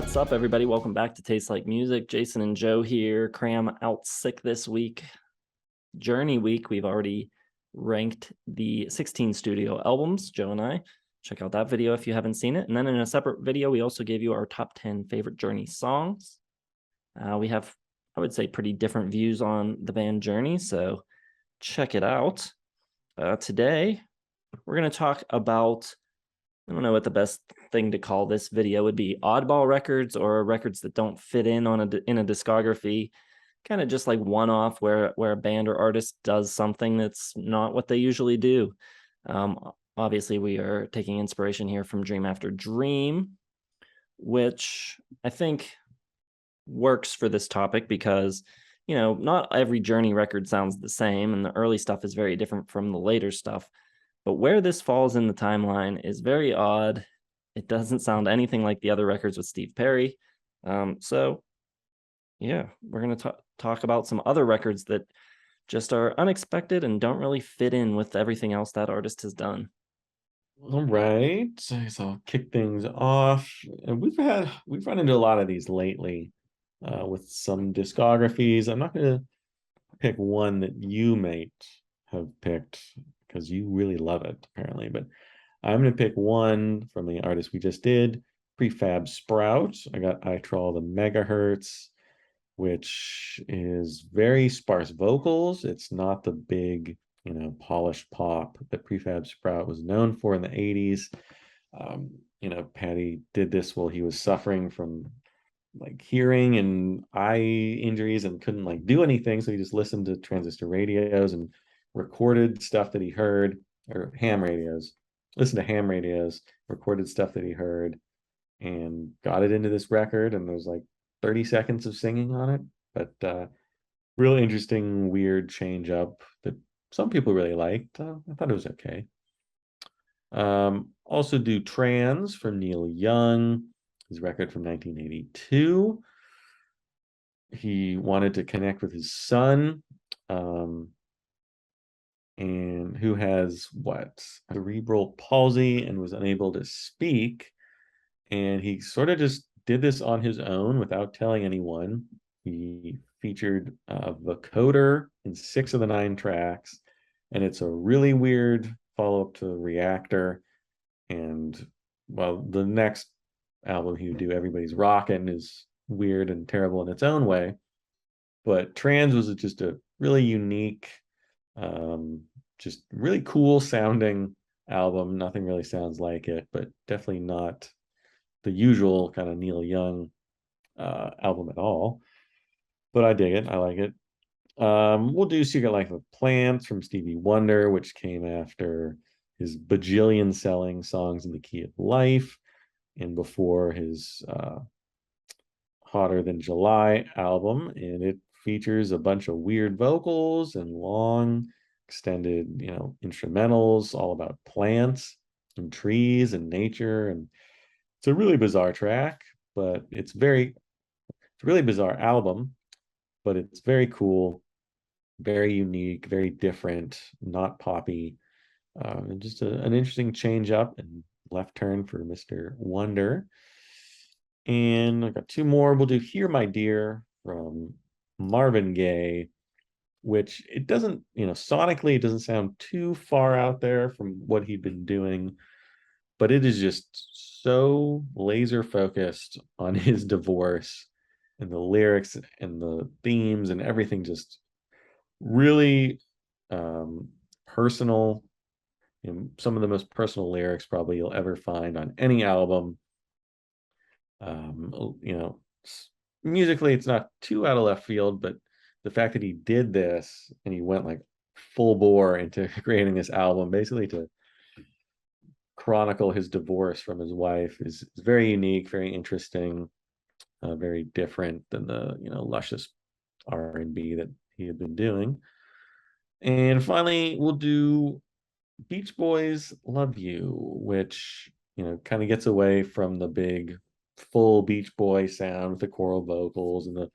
What's up, everybody? Welcome back to Taste Like Music. Jason and Joe here. Cram out sick this week. Journey week. We've already ranked the 16 studio albums, Joe and I. Check out that video if you haven't seen it. And then in a separate video, we also gave you our top 10 favorite Journey songs. We have, I would say, pretty different views on the band Journey, so check it out. Today, we're going to talk about, I don't know what the best thing to call this video would be, oddball records or records that don't fit in on in a discography, kind of just like one-off where a band or artist does something that's not what they usually do. Obviously, we are taking inspiration here from Dream After Dream, which I think works for this topic because, you know, not every Journey record sounds the same, and the early stuff is very different from the later stuff. But where this falls in the timeline is very odd. It doesn't sound anything like the other records with Steve Perry. So, yeah, we're going to talk about some other records that just are unexpected and don't really fit in with everything else that artist has done. All right, so I'll kick things off. And we've run into a lot of these lately with some discographies. I'm not going to pick one that you might have picked because you really love it apparently, but I'm going to pick one from the artist we just did, Prefab Sprout. I got I Troll the Megahertz, which is very sparse vocals. It's not the big, polished pop that Prefab Sprout was known for in the 80s. Patty did this while he was suffering from like hearing and eye injuries and couldn't like do anything. So he just listened to transistor radios and recorded stuff that he heard, or ham radios, listened to ham radios, recorded stuff that he heard, and got it into this record. And there's like 30 seconds of singing on it, but real interesting, weird change up that some people really liked. I thought it was okay. Also do Trans from Neil Young, his record from 1982. He wanted to connect with his son, and who has cerebral palsy and was unable to speak. And he sort of just did this on his own without telling anyone. He featured a vocoder in 6 of the 9 tracks, and it's a really weird follow-up to Reactor. And well, the next album he would do, Everybody's Rockin', is weird and terrible in its own way. But Trans was just a really unique, just really cool sounding album. Nothing really sounds like it, but definitely not the usual kind of Neil Young album at all. But I dig it. I like it. We'll do Secret Life of Plants from Stevie Wonder, which came after his bajillion selling Songs in the Key of Life and before his Hotter Than July album. And it features a bunch of weird vocals and long extended, instrumentals all about plants and trees and nature. And it's a really bizarre track, but it's a really bizarre album, but it's very cool, very unique, very different, not poppy, and just an interesting change up and left turn for Mr. Wonder. And I got 2 more. We'll do Here My Dear from Marvin Gaye, which it doesn't, sonically it doesn't sound too far out there from what he'd been doing, but it is just so laser focused on his divorce, and the lyrics and the themes and everything just really personal. Some of the most personal lyrics probably you'll ever find on any album. Musically it's not too out of left field, but the fact that he did this and he went like full bore into creating this album basically to chronicle his divorce from his wife is very unique, very interesting, very different than the luscious R&B that he had been doing. And finally, we'll do Beach Boys Love You, which kind of gets away from the big full Beach Boy sound with the choral vocals and the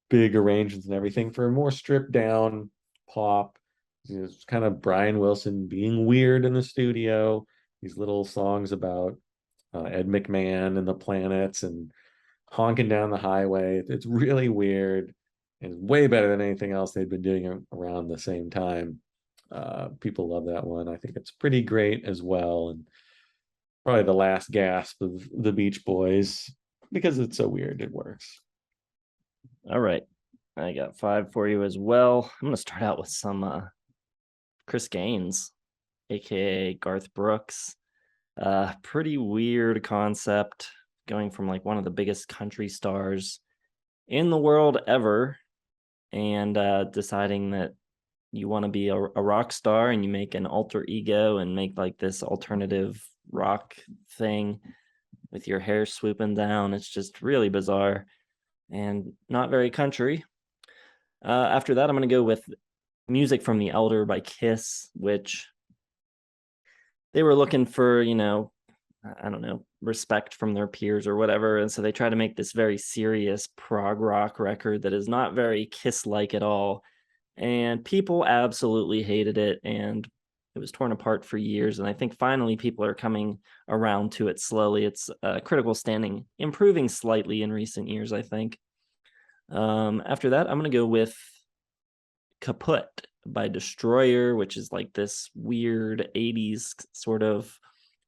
big arrangements and everything for a more stripped down pop. It's kind of Brian Wilson being weird in the studio, these little songs about Ed McMahon and the planets and honking down the highway. It's really weird and way better than anything else they'd been doing around the same time. People love that one. I think it's pretty great as well, and probably the last gasp of the Beach Boys because it's so weird. It works. All right. I got 5 for you as well. I'm going to start out with some Chris Gaines, aka Garth Brooks. Pretty weird concept, going from like one of the biggest country stars in the world ever and deciding that you want to be a rock star and you make an alter ego and make like this alternative rock thing with your hair swooping down. It's just really bizarre and not very country. After that, I'm going to go with Music from the Elder by Kiss, which they were looking for, I don't know, respect from their peers or whatever. And so they try to make this very serious prog rock record that is not very Kiss-like at all. And people absolutely hated it. And it was torn apart for years. And I think finally people are coming around to it slowly. It's critical standing, improving slightly in recent years, I think. After that, I'm going to go with Kaput by Destroyer, which is like this weird 80s sort of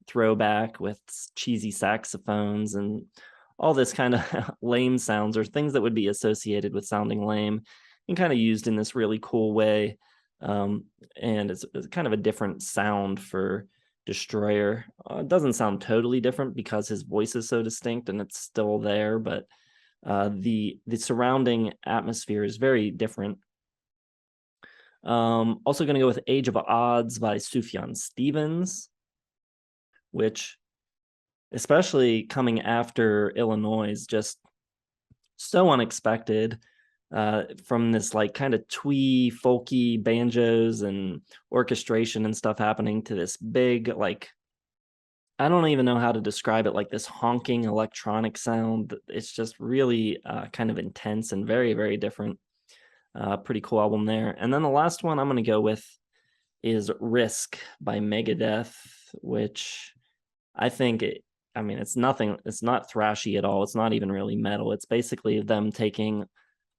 throwback with cheesy saxophones and all this kind of lame sounds or things that would be associated with sounding lame and kind of used in this really cool way. And it's kind of a different sound for Destroyer. It doesn't sound totally different because his voice is so distinct and it's still there, but the surrounding atmosphere is very different. Also going to go with Age of Odds by Sufjan Stevens, which, especially coming after Illinois, is just so unexpected. From this like kind of twee, folky banjos and orchestration and stuff happening to this big, like, I don't even know how to describe it, like this honking electronic sound. It's just really kind of intense and very, very different. Pretty cool album there. And then the last one I'm going to go with is Risk by Megadeth, which I think it's nothing, it's not thrashy at all. It's not even really metal. It's basically them taking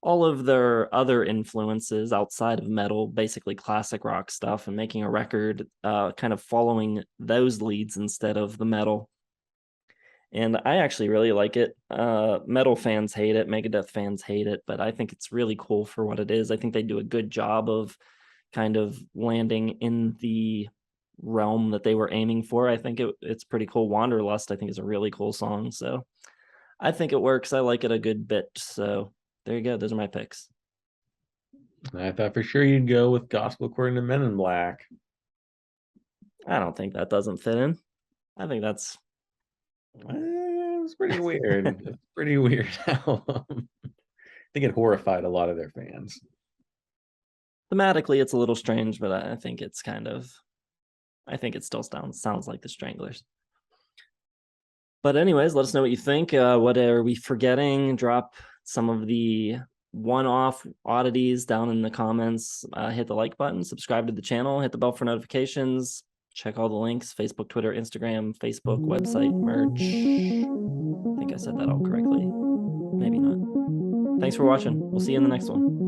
all of their other influences outside of metal, basically classic rock stuff, and making a record kind of following those leads instead of the metal. And I actually really like it. Metal fans hate it, Megadeth fans hate it, but I think it's really cool for what it is. I think they do a good job of kind of landing in the realm that they were aiming for. I think it's pretty cool. Wanderlust, I think, is a really cool song. So I think it works. I like it a good bit. So there you go. Those are my picks. I thought for sure you'd go with Gospel According to Men in Black. I don't think that doesn't fit in. I think that's It's pretty weird. It's pretty weird album. I think it horrified a lot of their fans. thematically it's a little strange, but I think it's I think it still sounds like the Stranglers. But anyways, let us know what you think. What are we forgetting? Drop some of the one-off oddities down in the comments. Hit the like button, subscribe to the channel, hit the bell for notifications. Check all the links: Facebook, Twitter, Instagram, Facebook, website, merch. I think I said that all correctly. Maybe not. Thanks for watching. We'll see you in the next one.